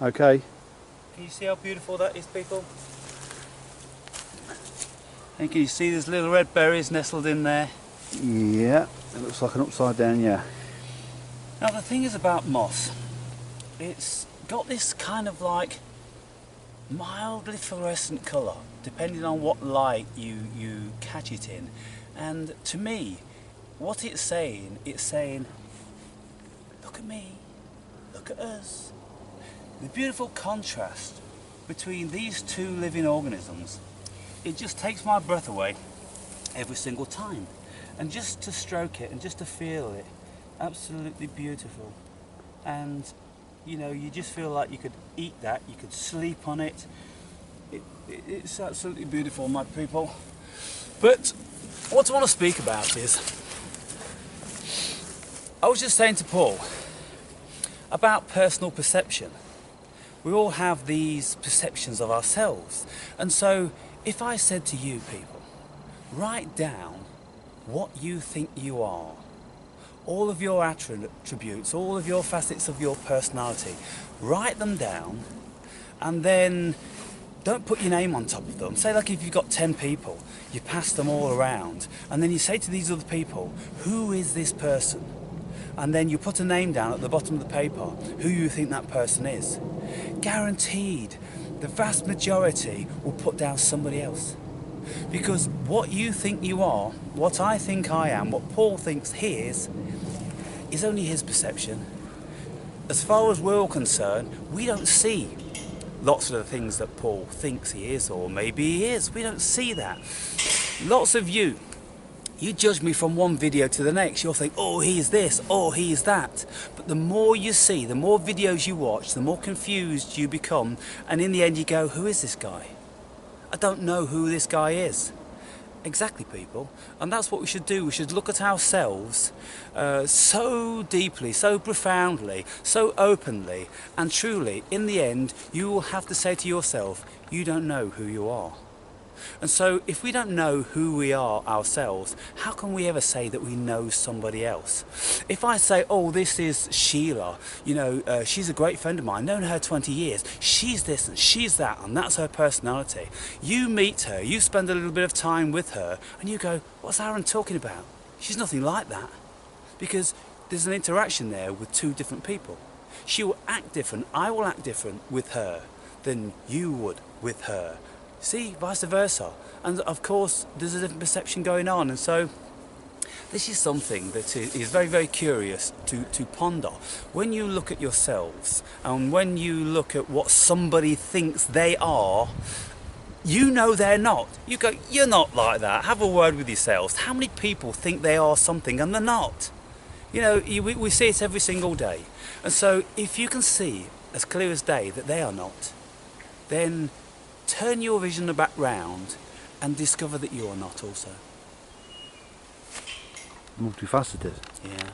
Okay. Can you see how beautiful that is, people? And can you see there's little red berries nestled in there? Yeah, it looks like an upside down, yeah. Now the thing is about moss, it's got this kind of like mildly fluorescent colour, depending on what light you catch it in. And to me, what it's saying, look at me, look at us. The beautiful contrast between these two living organisms, it just takes my breath away every single time. And just to stroke it and just to feel it, absolutely beautiful. And you know, you just feel like you could eat that, you could sleep on it. It's absolutely beautiful, my people. But what I want to speak about is, I was just saying to Paul about personal perception. We all have these perceptions of ourselves. And so if I said to you people, write down what you think you are, all of your attributes, all of your facets of your personality, write them down, and then don't put your name on top of them. Say like if you've got 10 people, you pass them all around, and then you say to these other people, who is this person? And then you put a name down at the bottom of the paper, who you think that person is. Guaranteed, the vast majority will put down somebody else. Because what you think you are, what I think I am, what Paul thinks he is only his perception. As far as we're all concerned, we don't see lots of the things that Paul thinks he is, or maybe he is. We don't see that. Lots of you judge me from one video to the next. You'll think, oh, he's this, oh, he's that. But the more you see, the more videos you watch, the more confused you become. And in the end you go, who is this guy? I don't know who this guy is. Exactly, people. And that's what we should do. We should look at ourselves so deeply, so profoundly, so openly. And truly, in the end, you will have to say to yourself, you don't know who you are. And so if we don't know who we are ourselves, how can we ever say that we know somebody else? If I say, oh, this is Sheila, you know, she's a great friend of mine, known her 20 years, she's this and she's that, and that's her personality. You meet her, you spend a little bit of time with her, and you go, what's Aaron talking about? She's nothing like that. Because there's an interaction there with two different people. She will act different, I will act different with her than you would with her. See, vice versa. And of course, there's a different perception going on. And so, this is something that is very, very curious to ponder. When you look at yourselves, and when you look at what somebody thinks they are, you know they're not. You go, you're not like that. Have a word with yourselves. How many people think they are something and they're not? You know, we see it every single day. And so, if you can see as clear as day that they are not, then turn your vision back round and discover that you are not also. Multifaceted. Yeah.